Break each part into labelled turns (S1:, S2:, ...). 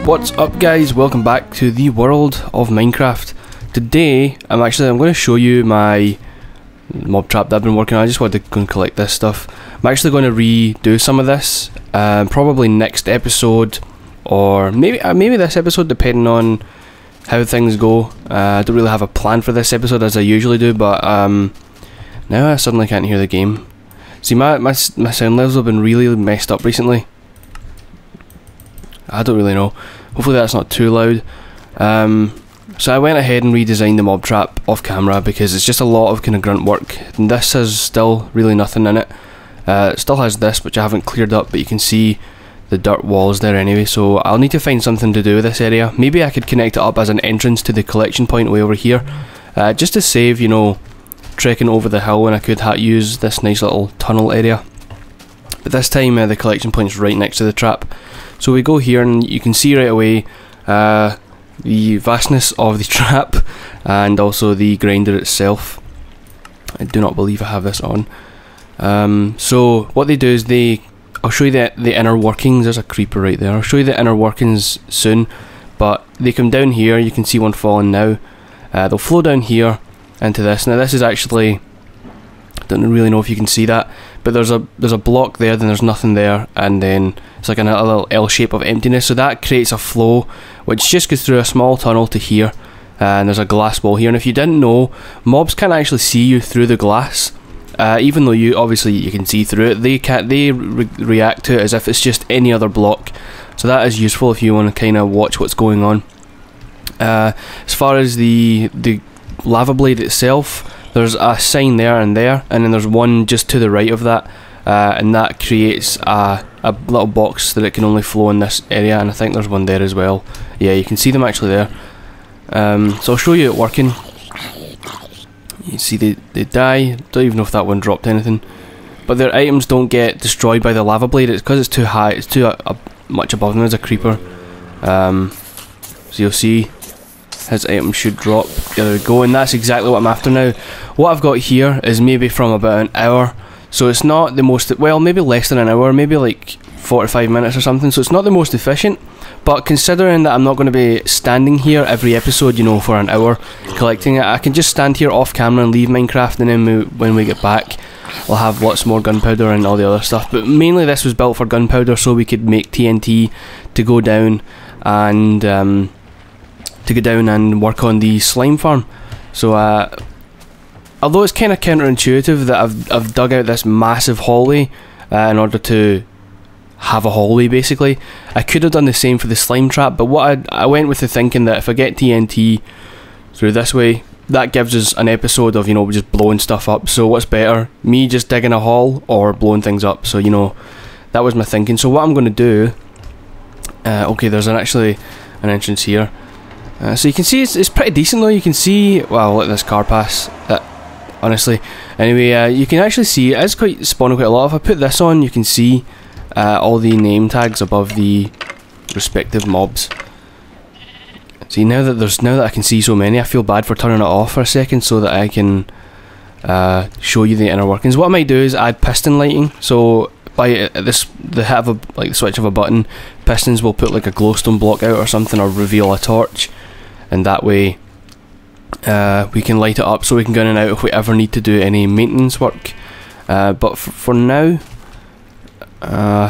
S1: What's up guys, welcome back to the world of Minecraft. Today I'm going to show you my mob trap that I've been working on. I just wanted to go and collect this stuff. I'm actually going to redo some of this, probably next episode or maybe this episode, depending on how things go. I don't really have a plan for this episode as I usually do, but now I suddenly can't hear the game. See, my sound levels have been really messed up recently. I don't really know. Hopefully that's not too loud. So I went ahead and redesigned the mob trap off camera because it's just a lot of kind of grunt work. And this has still really nothing in it. It still has this, which I haven't cleared up, but you can see the dirt walls there anyway. So I'll need to find something to do with this area. Maybe I could connect it up as an entrance to the collection point way over here, just to save, you know, trekking over the hill when I could use this nice little tunnel area. But this time the collection point's right next to the trap. So we go here and you can see right away the vastness of the trap and also the grinder itself. I do not believe I have this on. So what they do is I'll show you the inner workings. There's a creeper right there. I'll show you the inner workings soon, but they come down here. You can see one falling now. They'll flow down here into this. Now this is actually, I don't really know if you can see that, but there's a block there, then there's nothing there, and then it's like a little L shape of emptiness. So that creates a flow which just goes through a small tunnel to here, and there's a glass wall here. And if you didn't know, mobs can't actually see you through the glass, even though you can see through it. They react to it as if it's just any other block. So that is useful if you want to kind of watch what's going on. As far as the lava blade itself, there's a sign there, and then there's one just to the right of that, and that creates a little box that it can only flow in this area, and I think there's one there as well. Yeah, you can see them actually there. So I'll show you it working. You see they die. Don't even know if that one dropped anything, but their items don't get destroyed by the lava blade. It's because it's too high, it's too much above them as a creeper. So you'll see his item should drop. There we go, and that's exactly what I'm after now. What I've got here is maybe from about an hour, so it's not the most, well, maybe less than an hour, maybe like 45 minutes or something, so it's not the most efficient, but considering that I'm not going to be standing here every episode, you know, for an hour collecting it, I can just stand here off camera and leave Minecraft, and then when we get back we'll have lots more gunpowder and all the other stuff. But mainly this was built for gunpowder so we could make TNT to go down and work on the slime farm. So although it's kind of counterintuitive that I've dug out this massive hallway in order to have a hallway basically, I could have done the same for the slime trap, but what I went with the thinking that if I get TNT through this way, that gives us an episode of, you know, just blowing stuff up. So what's better, me just digging a hole or blowing things up? So, you know, that was my thinking. So what I'm going to do, okay, there's actually an entrance here. So you can see it's pretty decent though. You can see, well, let this car pass, honestly. Anyway, you can actually see it's spawning quite a lot. If I put this on, you can see all the name tags above the respective mobs. See, now that I can see so many, I feel bad for turning it off for a second so that I can show you the inner workings. What I might do is add piston lighting. So by the switch of a button, pistons will put like a glowstone block out or something, or reveal a torch, and that way we can light it up so we can go in and out if we ever need to do any maintenance work. But for now,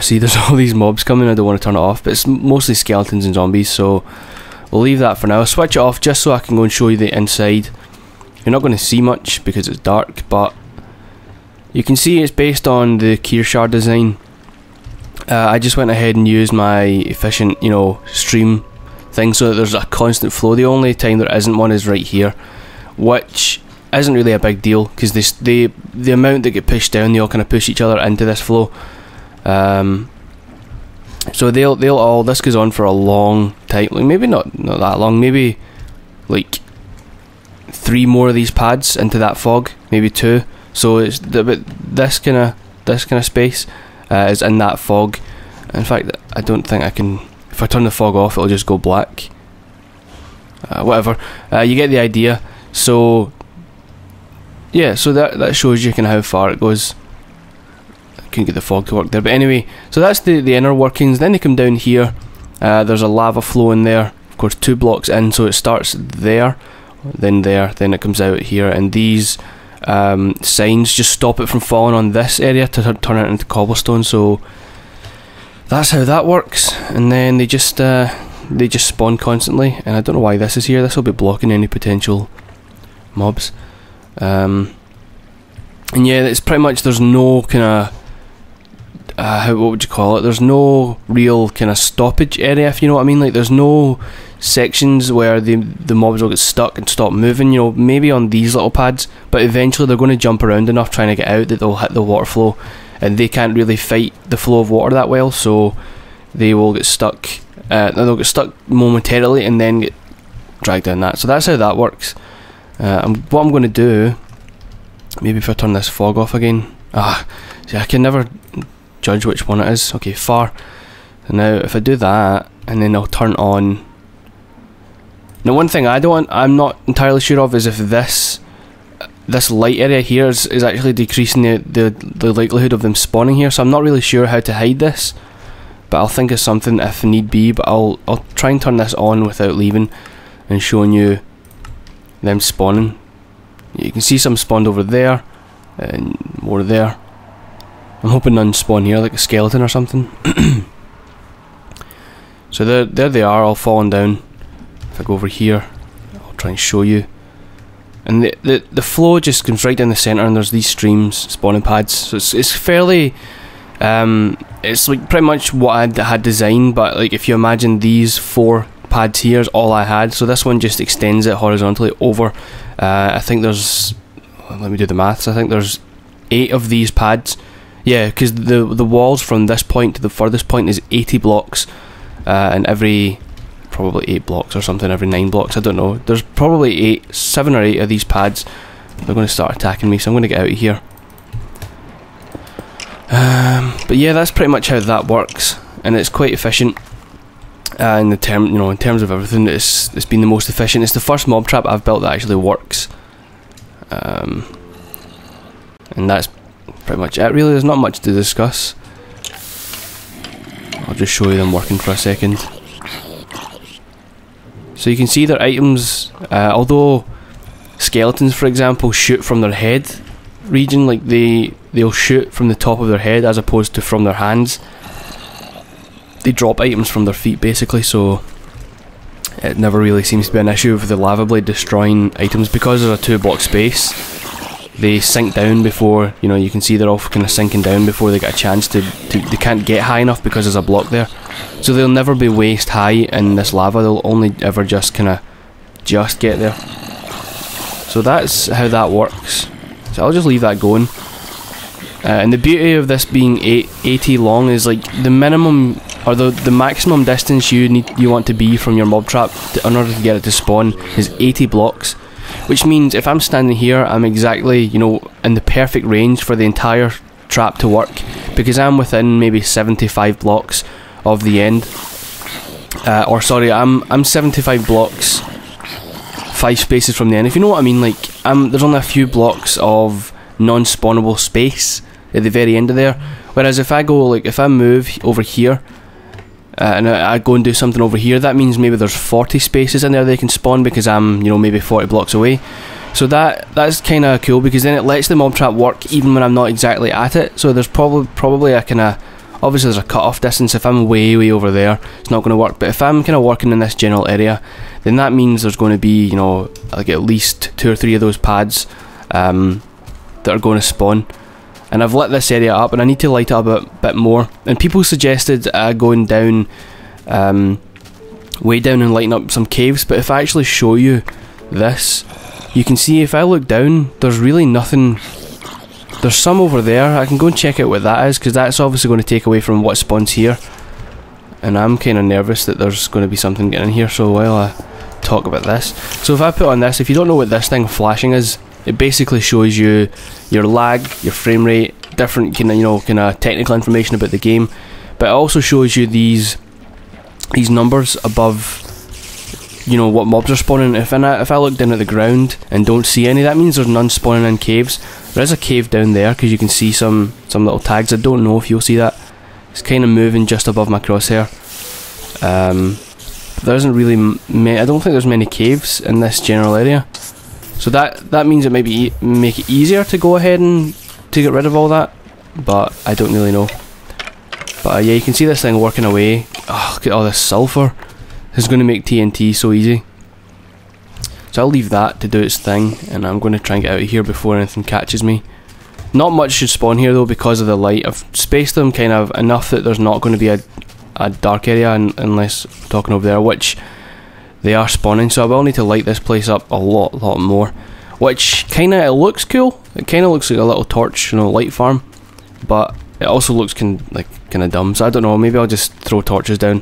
S1: see, there's all these mobs coming. I don't want to turn it off, but it's mostly skeletons and zombies, so we'll leave that for now. I'll switch it off just so I can go and show you the inside. You're not going to see much because it's dark, but you can see it's based on the Kearshard design. I just went ahead and used my efficient, you know, stream thing so that there's a constant flow. The only time there isn't one is right here, which isn't really a big deal because the amount that get pushed down, they all kind of push each other into this flow. So they'll all, this goes on for a long time, like maybe not that long, maybe like 3 more of these pads into that fog, maybe 2. So it's this kind of space is in that fog. In fact, I don't think I can. If I turn the fog off, it'll just go black. Whatever. You get the idea. So yeah, so that shows you kind of how far it goes. I couldn't get the fog to work there, but anyway, so that's the inner workings. Then they come down here, There's a lava flow in there, of course 2 blocks in, so it starts there, then it comes out here, and these signs just stop it from falling on this area to turn it into cobblestone. So that's how that works. And then they just spawn constantly, and I don't know why this is here. This will be blocking any potential mobs. And yeah, it's pretty much, there's no kind of what would you call it, there's no real kind of stoppage area, if you know what I mean. Like, there's no sections where the mobs will get stuck and stop moving, you know, maybe on these little pads, but eventually they're going to jump around enough trying to get out that they'll hit the water flow, and they can't really fight the flow of water that well, so they will get stuck. They'll get stuck momentarily and then get dragged down that. So that's how that works. What I'm going to do, maybe if I turn this fog off again, see, I can never judge which one it is. Okay, far. And now if I do that, and then I'll turn on. Now, one thing I'm not entirely sure of is if this light area here is actually decreasing the likelihood of them spawning here. So I'm not really sure how to hide this, but I'll think of something if need be. But I'll try and turn this on without leaving and showing you them spawning. You can see some spawned over there and more there. I'm hoping none spawn here, like a skeleton or something. So there they are, all falling down. If I go over here, I'll try and show you. And the flow just comes right down the centre, and there's these streams, spawning pads. So it's fairly, it's like pretty much what I had designed, but like if you imagine these 4 pads here is all I had. So this one just extends it horizontally over. I think there's, let me do the maths, I think there's 8 of these pads. Yeah, because the walls from this point to the furthest point is 80 blocks, and every probably 8 blocks or something, every 9 blocks, I don't know. There's probably 7 or 8 of these pads. They're going to start attacking me, so I'm going to get out of here. But yeah, that's pretty much how that works, and it's quite efficient. In terms of everything, it's been the most efficient. It's the first mob trap I've built that actually works, and that's pretty much it. Really, there's not much to discuss. I'll just show you them working for a second. So you can see their items, although skeletons, for example, shoot from their head region, like they'll shoot from the top of their head as opposed to from their hands. They drop items from their feet basically, so it never really seems to be an issue with the lava blade destroying items, because there's a 2-block space. They sink down before, you know, you can see they're all kind of sinking down before they get a chance to they can't get high enough because there's a block there. So they'll never be waist high in this lava, they'll only ever just kind of get there. So that's how that works. So I'll just leave that going. And the beauty of this being 80 long is like the minimum or the maximum distance you want to be from your mob trap in order to get it to spawn is 80 blocks. Which means if I'm standing here, I'm exactly, you know, in the perfect range for the entire trap to work, because I'm within maybe 75 blocks of the end. Or sorry, I'm 75 blocks, 5 spaces from the end. If you know what I mean, like there's only a few blocks of non-spawnable space at the very end of there. Whereas if I move over here, and I go and do something over here, that means maybe there's 40 spaces in there they can spawn, because I'm, you know, maybe 40 blocks away. So that's kind of cool, because then it lets the mob trap work even when I'm not exactly at it. So there's probably a kind of, obviously there's a cut-off distance. If I'm way over there, it's not going to work. But if I'm kind of working in this general area, then that means there's going to be, you know, like at least 2 or 3 of those pads that are going to spawn. And I've lit this area up, and I need to light it up a bit more. And people suggested going down, way down and lighting up some caves. But if I actually show you this, you can see if I look down, there's really nothing. There's some over there. I can go and check out what that is, because that's obviously going to take away from what spawns here. And I'm kind of nervous that there's going to be something getting in here. So while I talk about this, so if I put on this, if you don't know what this thing flashing is, it basically shows you your lag, your frame rate, different kind of technical information about the game, but it also shows you these numbers above, you know, what mobs are spawning. If I look down at the ground and don't see any, that means there's none spawning in caves. There is a cave down there, because you can see some little tags. I don't know if you'll see that. It's kind of moving just above my crosshair. There isn't really I don't think there's many caves in this general area, so that means it might be make it easier to go ahead and to get rid of all that, but I don't really know. But yeah, you can see this thing working away. Oh, look at all this sulfur. This is going to make TNT so easy. So I'll leave that to do its thing, and I'm going to try and get out of here before anything catches me. Not much should spawn here though because of the light. I've spaced them kind of enough that there's not going to be a dark area unless we're talking over there, which they are spawning, so I will need to light this place up a lot more, which kind of, it looks cool. It kind of looks like a little torch, you know, light farm, but it also looks kind of dumb, so I don't know, maybe I'll just throw torches down.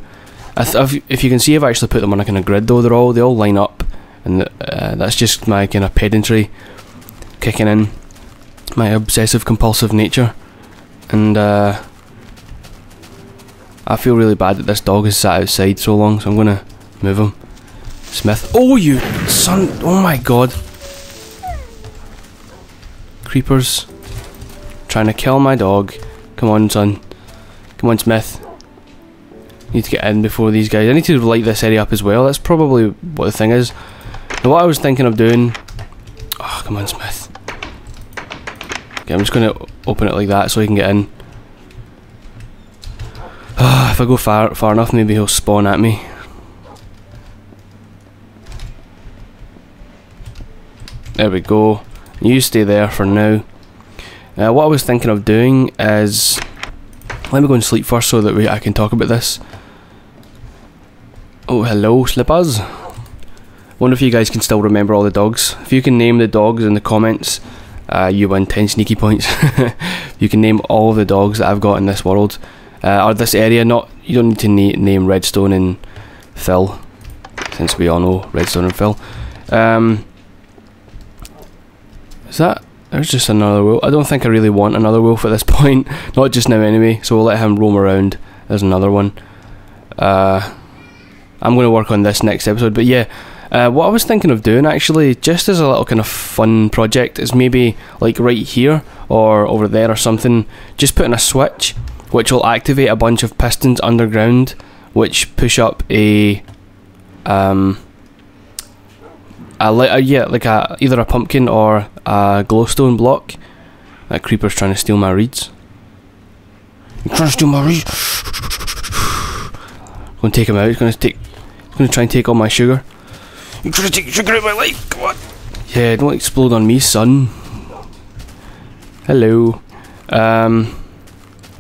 S1: If you can see, I've actually put them on a kind of grid though. They all line up, and that's just my kind of pedantry kicking in, my obsessive compulsive nature. And I feel really bad that this dog has sat outside so long, so I'm gonna move him. Smith. Oh, you son! Oh my god! Creepers trying to kill my dog. Come on, son. Come on, Smith. Need to get in before these guys. I need to light this area up as well. That's probably what the thing is. Now, what I was thinking of doing. Oh, come on, Smith. Okay, I'm just gonna open it like that so he can get in. If I go far enough, maybe he'll spawn at me. There we go. You stay there for now. What I was thinking of doing is, let me go and sleep first so that I can talk about this. Oh, hello, Slippers. Wonder if you guys can still remember all the dogs. If you can name the dogs in the comments, you win 10 sneaky points. You can name all of the dogs that I've got in this world. Or this area. You don't need to name Redstone and Phil, since we all know Redstone and Phil. Is that... There's just another wolf. I don't think I really want another wolf at this point. Not just now anyway, so we'll let him roam around. There's another one. I'm going to work on this next episode, but yeah. What I was thinking of doing actually, just as a little kind of fun project, is maybe like right here or over there or something, just putting a switch which will activate a bunch of pistons underground, which push up either a pumpkin or a glowstone block. That creeper's trying to steal my reeds. You're trying to steal my reeds. I'm going to take him out. He's going to try and take all my sugar. You're trying to take sugar out of my life. Come on. Yeah, don't explode on me, son. Hello.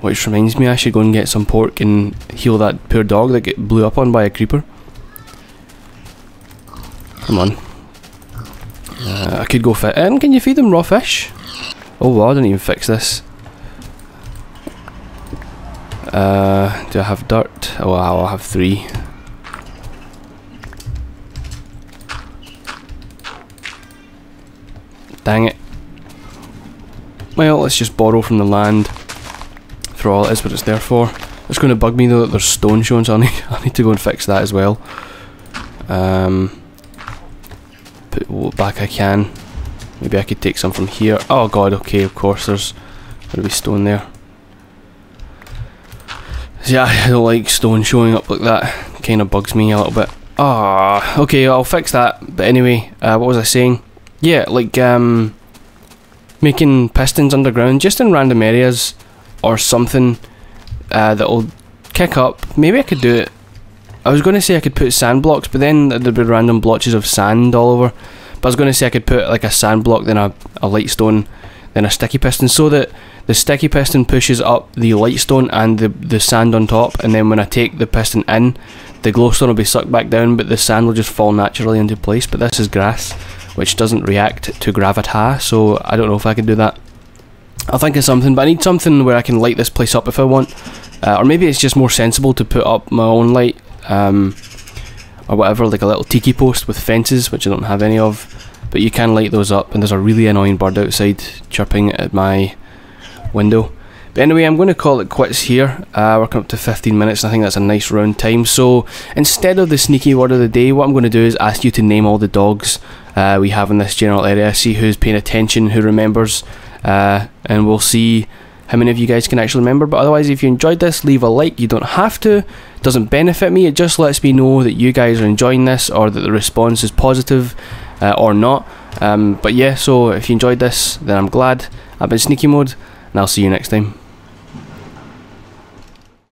S1: Which reminds me, I should go and get some pork and heal that poor dog that got blew up on by a creeper. Come on. I could go fit in. Can you feed them raw fish? Oh wow, I didn't even fix this. Do I have dirt? Oh wow, I'll have 3. Dang it. Well, let's just borrow from the land for all it is what it's there for. It's going to bug me though that there's stone showing, so I need to go and fix that as well. Put what back I can. Maybe I could take some from here. Oh god, okay, of course there's going to be stone there. Yeah, I don't like stone showing up like that. Kind of bugs me a little bit. Ah, okay, I'll fix that. But anyway, what was I saying? Yeah, like making pistons underground, just in random areas or something that'll kick up. Maybe I could do it. I was going to say I could put sand blocks, but then there'd be random blotches of sand all over. But I was going to say I could put like a sand block, then a lightstone, then a sticky piston, so that the sticky piston pushes up the lightstone and the sand on top, and then when I take the piston in, the glowstone will be sucked back down, but the sand will just fall naturally into place. But this is grass, which doesn't react to gravity, so I don't know if I can do that. I'll think of something, but I need something where I can light this place up if I want. Or maybe it's just more sensible to put up my own light, or whatever, like a little tiki post with fences, which I don't have any of. But you can light those up, and there's a really annoying bird outside chirping at my window. But anyway, I'm going to call it quits here. We're coming up to 15 minutes, and I think that's a nice round time. So instead of the sneaky word of the day, what I'm going to do is ask you to name all the dogs we have in this general area, see who's paying attention, who remembers, and we'll see how many of you guys can actually remember. But otherwise, if you enjoyed this, leave a like. You don't have to. It doesn't benefit me. It just lets me know that you guys are enjoying this, or that the response is positive or not. But yeah, so if you enjoyed this, then I'm glad. I've been Sneaky Mode, and I'll see you next time.